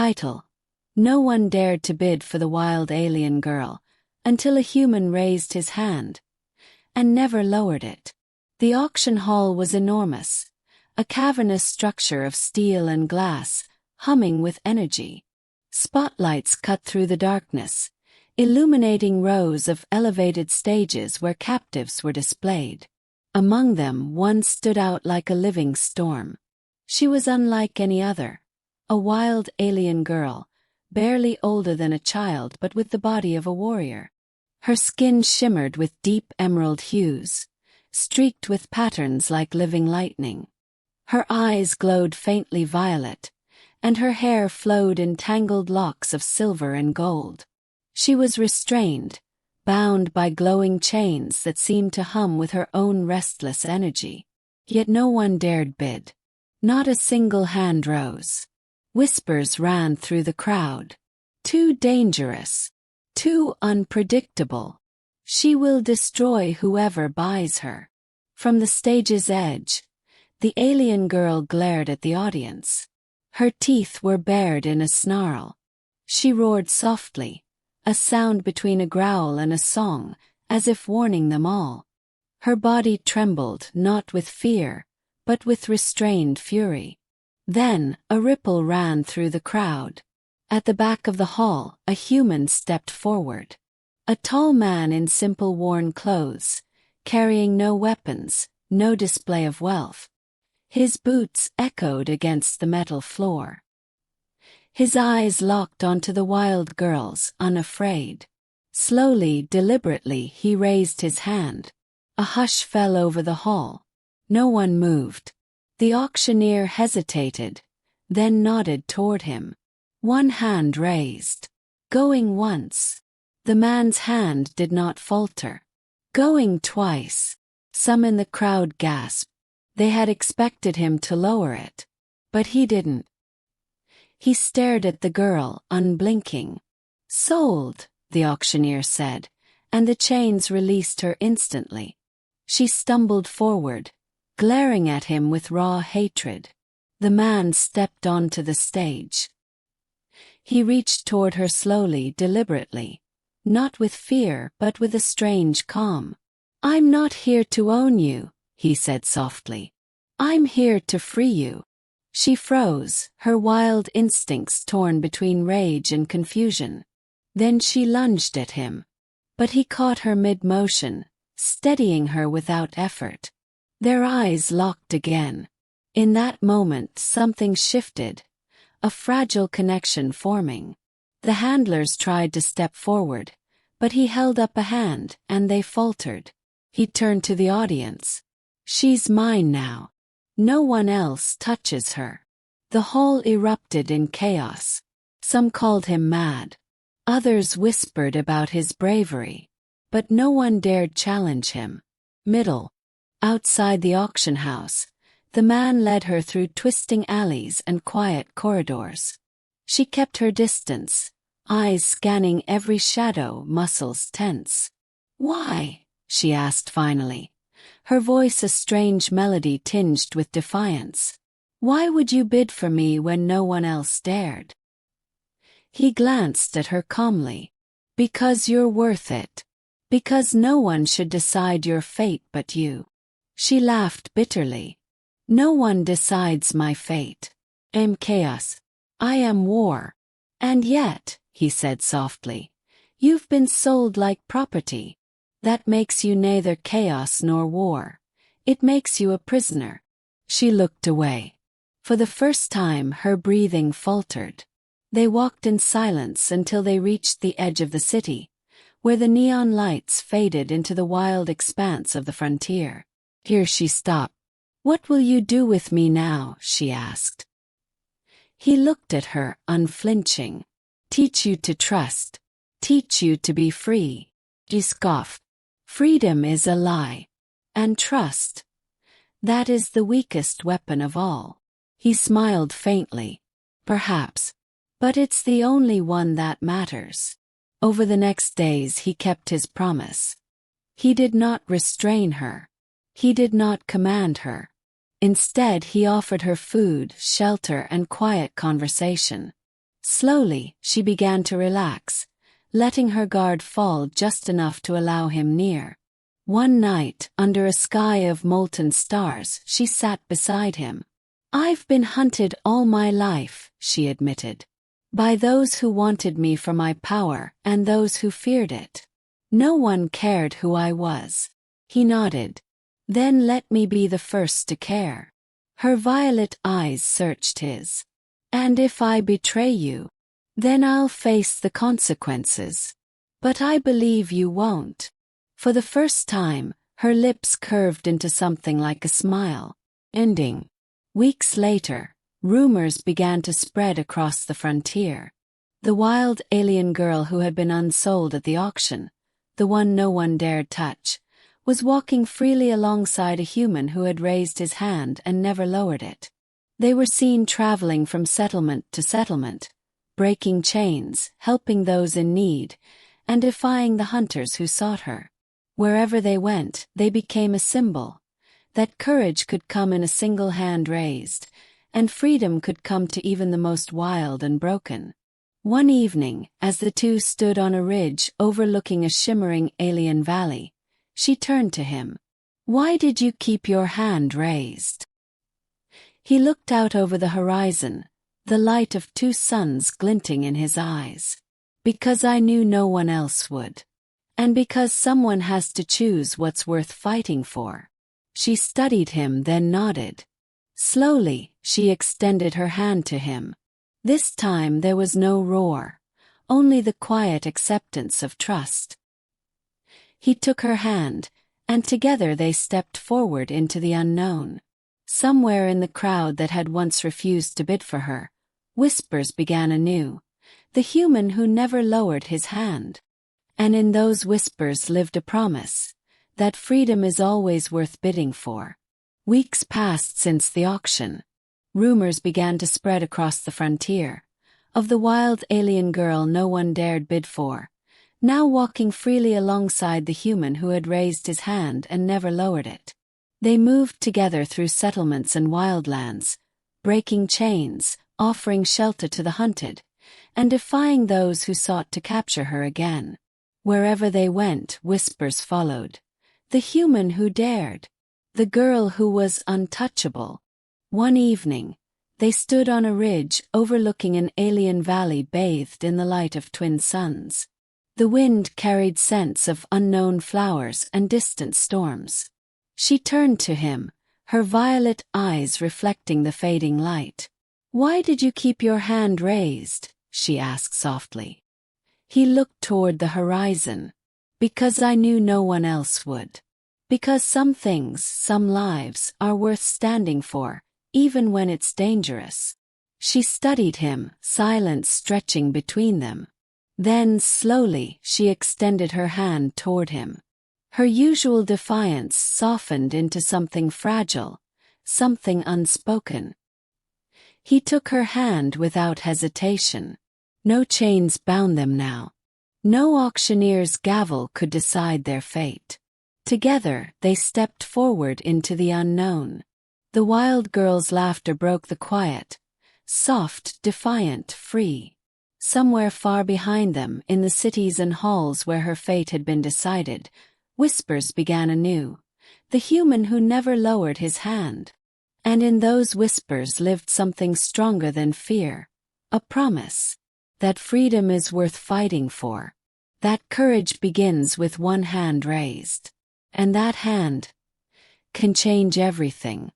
Title: No one dared to bid for the wild alien girl, until a human raised his hand, and never lowered it. The auction hall was enormous, a cavernous structure of steel and glass, humming with energy. Spotlights cut through the darkness, illuminating rows of elevated stages where captives were displayed. Among them, one stood out like a living storm. She was unlike any other, a wild alien girl, barely older than a child but with the body of a warrior. Her skin shimmered with deep emerald hues, streaked with patterns like living lightning. Her eyes glowed faintly violet, and her hair flowed in tangled locks of silver and gold. She was restrained, bound by glowing chains that seemed to hum with her own restless energy. Yet no one dared bid. Not a single hand rose. Whispers ran through the crowd. Too dangerous. Too unpredictable. She will destroy whoever buys her. From the stage's edge, the alien girl glared at the audience. Her teeth were bared in a snarl. She roared softly, a sound between a growl and a song, as if warning them all. Her body trembled not with fear, but with restrained fury. Then, a ripple ran through the crowd. At the back of the hall, a human stepped forward. A tall man in simple worn clothes, carrying no weapons, no display of wealth. His boots echoed against the metal floor. His eyes locked onto the wild girl's, unafraid. Slowly, deliberately, he raised his hand. A hush fell over the hall. No one moved. The auctioneer hesitated, then nodded toward him. One hand raised. Going once. The man's hand did not falter. Going twice. Some in the crowd gasped. They had expected him to lower it. But he didn't. He stared at the girl, unblinking. "Sold," the auctioneer said, and the chains released her instantly. She stumbled forward, glaring at him with raw hatred. The man stepped onto the stage. He reached toward her slowly, deliberately, not with fear but with a strange calm. "I'm not here to own you," he said softly. "I'm here to free you." She froze, her wild instincts torn between rage and confusion. Then she lunged at him. But he caught her mid-motion, steadying her without effort. Their eyes locked again. In that moment something shifted, a fragile connection forming. The handlers tried to step forward, but he held up a hand, and they faltered. He turned to the audience. "She's mine now. No one else touches her." The hall erupted in chaos. Some called him mad. Others whispered about his bravery. But no one dared challenge him. Outside the auction house, the man led her through twisting alleys and quiet corridors. She kept her distance, eyes scanning every shadow, muscles tense. "Why?" she asked finally, her voice a strange melody tinged with defiance. "Why would you bid for me when no one else dared?" He glanced at her calmly. "Because you're worth it. Because no one should decide your fate but you." She laughed bitterly. "No one decides my fate. I'm chaos. I am war." "And yet," he said softly, "you've been sold like property. That makes you neither chaos nor war. It makes you a prisoner." She looked away. For the first time her breathing faltered. They walked in silence until they reached the edge of the city, where the neon lights faded into the wild expanse of the frontier. Here she stopped. "What will you do with me now?" she asked. He looked at her, unflinching. "Teach you to trust. Teach you to be free." She scoffed. "Freedom is a lie. And trust. That is the weakest weapon of all." He smiled faintly. "Perhaps. But it's the only one that matters." Over the next days he kept his promise. He did not restrain her. He did not command her. Instead he offered her food, shelter, and quiet conversation. Slowly, she began to relax, letting her guard fall just enough to allow him near. One night, under a sky of molten stars, she sat beside him. "I've been hunted all my life," she admitted. "By those who wanted me for my power and those who feared it. No one cared who I was." He nodded. "Then let me be the first to care." Her violet eyes searched his. "And if I betray you, then I'll face the consequences. But I believe you won't." For the first time, her lips curved into something like a smile. Ending. Weeks later, rumors began to spread across the frontier. The wild alien girl who had been unsold at the auction, the one no one dared touch, was walking freely alongside a human who had raised his hand and never lowered it. They were seen traveling from settlement to settlement, breaking chains, helping those in need, and defying the hunters who sought her. Wherever they went, they became a symbol that courage could come in a single hand raised, and freedom could come to even the most wild and broken. One evening, as the two stood on a ridge overlooking a shimmering alien valley, she turned to him. "Why did you keep your hand raised?" He looked out over the horizon, the light of two suns glinting in his eyes. "Because I knew no one else would. And because someone has to choose what's worth fighting for." She studied him, then nodded. Slowly, she extended her hand to him. This time there was no roar, only the quiet acceptance of trust. He took her hand, and together they stepped forward into the unknown. Somewhere in the crowd that had once refused to bid for her, whispers began anew. The human who never lowered his hand. And in those whispers lived a promise that freedom is always worth bidding for. Weeks passed since the auction. Rumors began to spread across the frontier of the wild alien girl no one dared bid for, now walking freely alongside the human who had raised his hand and never lowered it. They moved together through settlements and wildlands, breaking chains, offering shelter to the hunted, and defying those who sought to capture her again. Wherever they went, whispers followed. The human who dared. The girl who was untouchable. One evening, they stood on a ridge overlooking an alien valley bathed in the light of twin suns. The wind carried scents of unknown flowers and distant storms. She turned to him, her violet eyes reflecting the fading light. "Why did you keep your hand raised?" she asked softly. He looked toward the horizon. "Because I knew no one else would. Because some things, some lives, are worth standing for, even when it's dangerous." She studied him, silence stretching between them. Then, slowly, she extended her hand toward him. Her usual defiance softened into something fragile, something unspoken. He took her hand without hesitation. No chains bound them now. No auctioneer's gavel could decide their fate. Together, they stepped forward into the unknown. The wild girl's laughter broke the quiet, soft, defiant, free. Somewhere far behind them, in the cities and halls where her fate had been decided, whispers began anew. The human who never lowered his hand. And in those whispers lived something stronger than fear. A promise. That freedom is worth fighting for. That courage begins with one hand raised. And that hand can change everything.